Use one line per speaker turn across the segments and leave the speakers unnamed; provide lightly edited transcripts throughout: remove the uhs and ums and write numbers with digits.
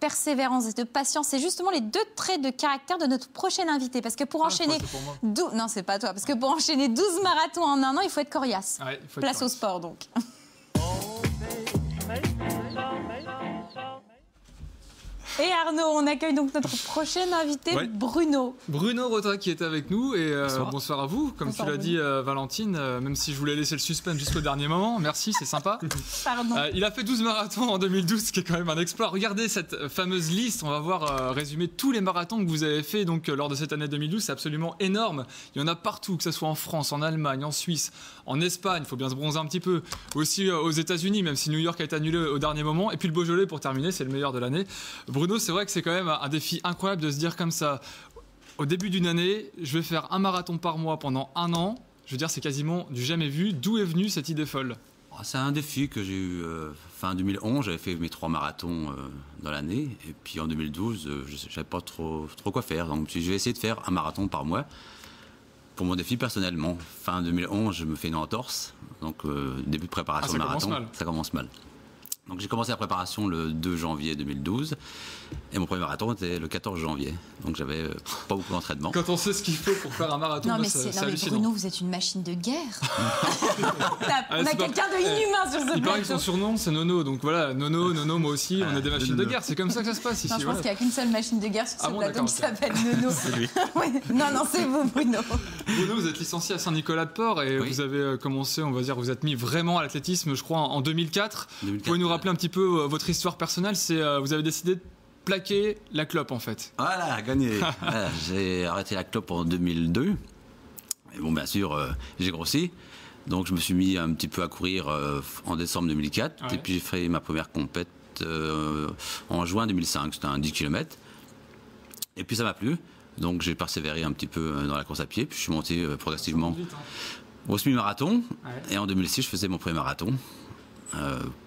persévérance et de patience. C'est justement les 2 traits de caractère de notre prochaine invité. Parce que pour enchaîner... Non, c'est pas toi. Parce que pour enchaîner 12 marathons en un an, il faut être coriace.
Ouais, il faut être
Place
coriace.
au sport, donc. Et Arnaud, on accueille donc notre prochain invité,
Ouais.
Bruno.
Bruno Rota qui est avec nous et bonsoir à vous. Comme
Bonsoir,
tu l'as dit, Valentine, même si je voulais laisser le suspense jusqu'au dernier moment, merci, c'est sympa.
Pardon.
Il a fait 12 marathons en 2012, ce qui est quand même un exploit. Regardez cette fameuse liste, on va voir résumer tous les marathons que vous avez fait donc, lors de cette année 2012, c'est absolument énorme. Il y en a partout, que ce soit en France, en Allemagne, en Suisse, en Espagne, il faut bien se bronzer un petit peu, aussi aux États-Unis, même si New York a été annulé au dernier moment. Et puis le Beaujolais pour terminer, c'est le meilleur de l'année. Bruno, c'est vrai que c'est quand même un défi incroyable de se dire comme ça, au début d'une année, je vais faire un marathon par mois pendant 1 an. Je veux dire, c'est quasiment du jamais vu. D'où est venue cette idée folle?
C'est un défi que j'ai eu fin 2011. J'avais fait mes 3 marathons dans l'année. Et puis en 2012, je ne savais pas trop quoi faire. Donc je vais essayer de faire un marathon par mois pour mon défi personnellement. Fin 2011, je me fais une entorse. Donc début de préparation de marathon. Ça commence mal. Donc j'ai commencé la préparation le 2 janvier 2012 et mon premier marathon était le 14 janvier. Donc j'avais pas beaucoup d'entraînement.
Quand on sait ce qu'il faut pour faire un marathon,
Non, mais,
c'est
non, mais
hallucinant.
Bruno, vous êtes une machine de guerre. On a quelqu'un de inhumain sur ce
Il paraît que
plateau.
son surnom, c'est Nono. Donc voilà, Nono, moi aussi, on est des machines de guerre. C'est comme ça que ça se passe ici.
Non, je pense
voilà.
qu'il n'y a qu'une seule machine de guerre sur ce
Ah bon,
plateau qui
d'accord,
s'appelle Nono.
C'est lui.
Ouais. Non, c'est vous, Bruno.
Bruno, vous êtes licencié à Saint-Nicolas-de-Port et
Oui.
vous avez commencé, on va dire, vous êtes mis vraiment à l'athlétisme, je crois, en 2004.
2004.
Vous pouvez nous rappeler un petit peu votre histoire personnelle? C'est vous avez décidé de plaquer la clope en fait.
Voilà, gagné. Voilà, j'ai arrêté la clope en 2002. Et bon, bien sûr, j'ai grossi. Donc je me suis mis un petit peu à courir en décembre 2004.
Ouais.
Et puis j'ai fait ma première compète en juin 2005. C'était un 10 km. Et puis ça m'a plu. Donc j'ai persévéré un petit peu dans la course à pied. Puis je suis monté progressivement
Vite, hein.
au semi-marathon.
Ouais.
Et en 2006, je faisais mon premier marathon.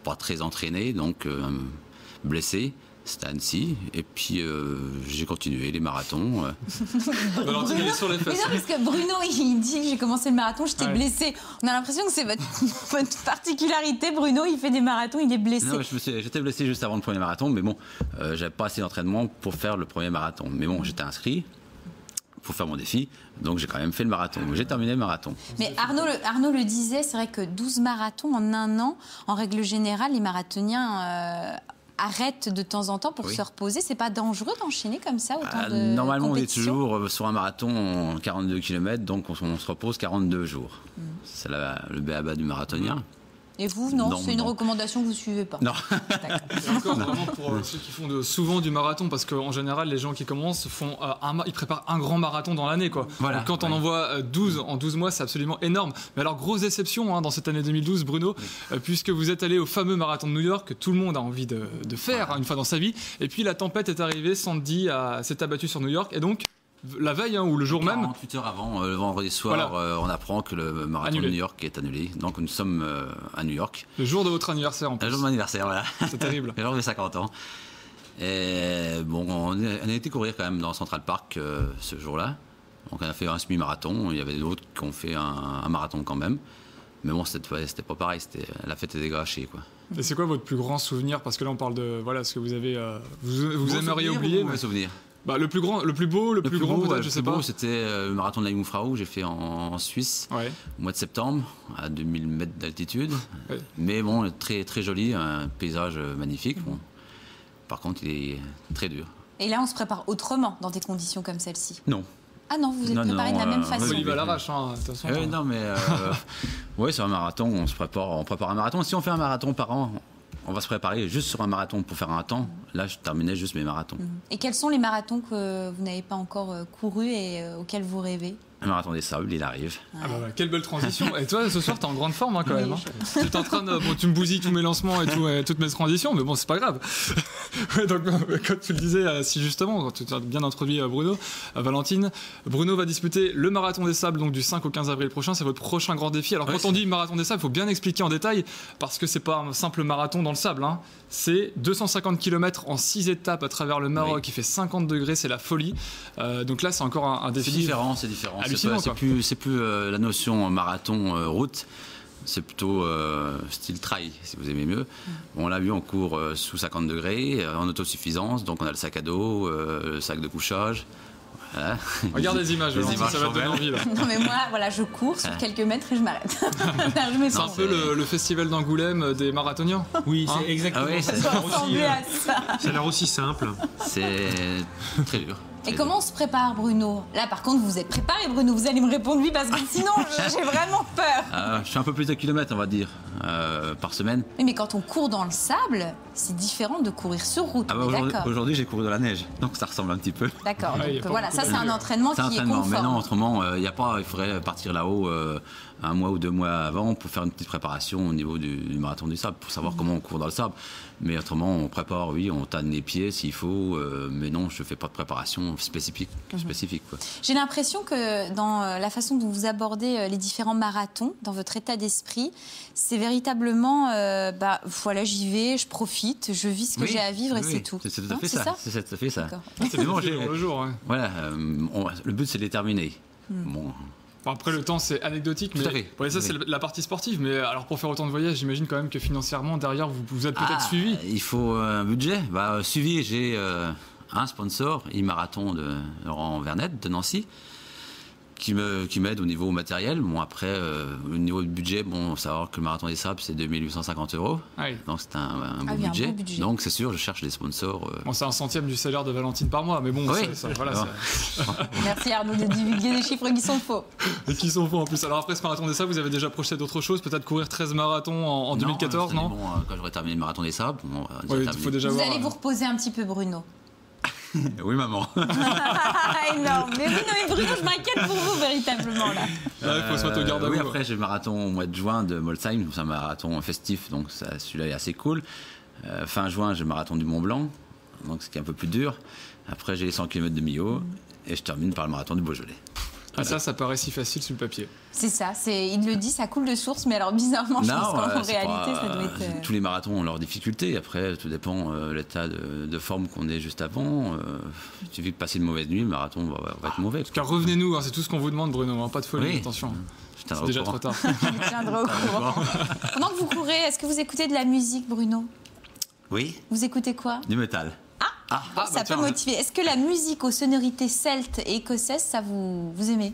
Pas très entraîné, donc blessé. C'était à Annecy. Et puis j'ai continué les marathons.
Valentine, elle est sur les
Mais
fesses.
non, parce que Bruno, il dit j'ai commencé le marathon, j'étais
Ouais.
blessé. On a l'impression que c'est votre particularité. Bruno, il fait des marathons, il est blessé.
Non, j'étais blessé juste avant le premier marathon, mais bon, j'avais pas assez d'entraînement pour faire le premier marathon. Mais bon, j'étais inscrit pour faire mon défi, donc j'ai quand même fait le marathon. J'ai terminé le marathon.
Mais Arnaud le disait, c'est vrai que 12 marathons en 1 an, en règle générale, les marathoniens arrêtent de temps en temps pour
Oui.
se reposer. C'est pas dangereux d'enchaîner comme ça autant de
Normalement, on est
compétitions
toujours sur un marathon en 42 km, donc on se repose 42 jours. C'est le b.a.-ba du marathonien.
Et vous, non,
Non,
c'est une
non.
recommandation que vous suivez pas.
Non.
D'accord.
Et encore vraiment pour ceux qui font souvent du marathon, parce qu'en général, les gens qui commencent font ils préparent un grand marathon dans l'année, quoi.
Voilà,
Donc, quand on
ouais.
en voit 12 en 12 mois, c'est absolument énorme. Mais alors, grosse déception hein, dans cette année 2012, Bruno, puisque vous êtes allé au fameux marathon de New York que tout le monde a envie de faire une fois dans sa vie. Et puis la tempête est arrivée, Sandy s'est abattue sur New York, et donc la veille ou le jour même.
48 heures avant, le vendredi soir,
Voilà.
on apprend que le marathon
Annulé.
de New York est annulé. Donc nous sommes à New York.
Le jour de votre anniversaire en
Le
plus.
jour de mon anniversaire, voilà.
C'est terrible.
Le jour de 50 ans. Et bon, on a été courir quand même dans Central Park ce jour-là. Donc on a fait un semi-marathon. Il y avait d'autres qui ont fait un marathon quand même. Mais bon, c'était pas pareil. La fête était gâchée, quoi.
Et c'est quoi votre plus grand souvenir? Parce que là, on parle de ce que vous avez, vous
Bon
aimeriez
souvenir
oublier.
ou mauvais
Mais...
souvenir.
Bah, le plus grand, le plus beau, le plus grand
beau,
peut-être,
ouais,
je
le
sais
plus beau,
pas.
c'était le marathon de la Jungfrau. J'ai fait en Suisse.
Ouais.
Au mois de septembre, à 2000 mètres d'altitude.
Ouais.
Mais bon, très, très joli, un paysage magnifique. Bon. Par contre, il est très dur.
Et là, on se prépare autrement dans des conditions comme celle-ci.
Non.
Ah non, vous êtes
Non,
préparé
non,
de la même
oui,
façon.
Olive à l'arrache, hein, de toute façon.
Non, mais ouais, sur un marathon, on prépare un marathon. Si on fait un marathon par an, on va se préparer juste sur un marathon pour faire un temps. Là, je terminais juste mes marathons.
Et quels sont les marathons que vous n'avez pas encore courus et auxquels vous rêvez?
Un marathon des sables, il arrive.
Ah bah, quelle belle transition. Et toi, ce soir, t'es en grande forme hein, quand
Oui,
même. Hein. Tu es en train de, bon, tu me bousilles tous mes lancements et toutes mes transitions, mais bon, c'est pas grave. Ouais, donc, comme tu le disais, si justement, quand tu as bien introduit Bruno, Valentine, Bruno va disputer le marathon des sables donc du 5 au 15 avril prochain. C'est votre prochain grand défi. Alors,
Ouais,
quand on dit marathon des sables, il faut bien expliquer en détail parce que c'est pas un simple marathon dans le sable. Hein. C'est 250 km en 6 étapes à travers le Maroc.
Oui.
Il fait 50 degrés, c'est la folie. Donc là, c'est encore un défi.
C'est différent, c'est différent.
Hallucinant,
C'est
quoi.
plus la notion marathon route. C'est plutôt style trail, si vous aimez mieux. On l'a vu, on court sous 50 degrés, en autosuffisance. Donc on a le sac à dos, le sac de couchage. Voilà.
Regarde les images,
Les images
ça va te donner envie. Là.
Non mais moi, voilà, je cours sur quelques mètres et je m'arrête.
C'est un peu le festival d'Angoulême des marathoniens.
Oui, c'est exactement ça. Ça a l'air aussi simple.
C'est très dur.
Et comment on se prépare, Bruno? Là, par contre, vous êtes préparé, Bruno. Vous allez me répondre oui, parce que sinon, j'ai vraiment peur.
Je fais un peu plus de kilomètres, on va dire, par semaine.
Oui, mais quand on court dans le sable, c'est différent de courir sur route.
Aujourd'hui, j'ai couru dans la neige, donc ça ressemble un petit peu.
D'accord.
Ouais,
Donc, voilà, ça, c'est un entraînement qui est conforme.
Mais non, autrement, il faudrait partir là-haut 1 mois ou 2 mois avant pour faire une petite préparation au niveau du marathon du sable, pour savoir comment on court dans le sable. Mais autrement, on prépare, oui, on tanne les pieds s'il faut, mais non, je ne fais pas de préparation spécifique. Quoi.
J'ai l'impression que dans la façon dont vous abordez les différents marathons, dans votre état d'esprit, c'est véritablement, voilà, j'y vais, je profite, je vis ce que j'ai à vivre et c'est tout.
C'est tout à fait ça. C'est tout à fait ça.
C'est le jour. Ouais.
Voilà, le but c'est de les terminer. Bon.
Après, le temps, c'est anecdotique, mais ça, c'est la partie sportive. Mais alors, pour faire autant de voyages, j'imagine quand même que financièrement, derrière, vous êtes peut-être suivi.
Il faut un budget. Suivi, j'ai un sponsor, e-marathon de Laurent Vernet de Nancy, qui m'aide au niveau matériel. Bon, après, au niveau du budget, bon, savoir que le marathon des sables, c'est 2 850 €.
Ah oui.
Donc, c'est un beau budget.
Un beau budget.
Donc, c'est sûr, je cherche des sponsors.
Bon, c'est un centième du salaire de Valentine par mois, mais bon, voilà.
Merci Arnaud de divulguer des chiffres qui sont faux.
Et qui sont faux en plus. Alors, après ce marathon des sables, vous avez déjà projeté d'autres choses? Peut-être courir 13 marathons en 2014, non?
Bon, quand j'aurai terminé le marathon des sables,
Vous allez vous reposer un petit peu, Bruno.
Oui, maman.
Énorme. Mais Bruno, je m'inquiète pour vous, véritablement, là.
Il faut se mettre au garde à vous.
Oui, après, j'ai le marathon au mois de juin de Molsheim. C'est un marathon festif, donc celui-là est assez cool. Fin juin, j'ai le marathon du Mont Blanc, donc ce qui est un peu plus dur. Après, j'ai les 100 km de Millau et je termine par le marathon du Beaujolais.
Voilà. Ça paraît si facile sur le papier.
C'est ça, il le dit, ça coule de source, mais alors bizarrement, je pense qu'en réalité, ça doit être...
Tous les marathons ont leurs difficultés. Après, tout dépend de l'état de forme qu'on est juste avant. Il suffit de passer une mauvaise nuit, le marathon va être mauvais.
Car revenez-nous, c'est tout ce qu'on vous demande, Bruno. Pas de folie, attention. C'est déjà trop tard.
Je tiendrai au courant. Pendant que vous courez, est-ce que vous écoutez de la musique, Bruno?
Oui.
Vous écoutez quoi?
Du métal.
Ça peut motiver. Est-ce que la musique aux sonorités celtes et écossaises, ça vous aimez?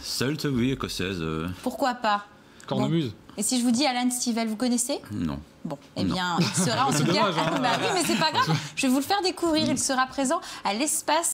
Celte, oui, écossaise.
Pourquoi pas?
Cornemuse.
Et si je vous dis Alan Stivell, vous connaissez?
Non.
Bon, eh bien, il sera en tout cas...
dommage, hein.
Oui, mais c'est pas grave. Je vais vous le faire découvrir. Il sera présent à l'espace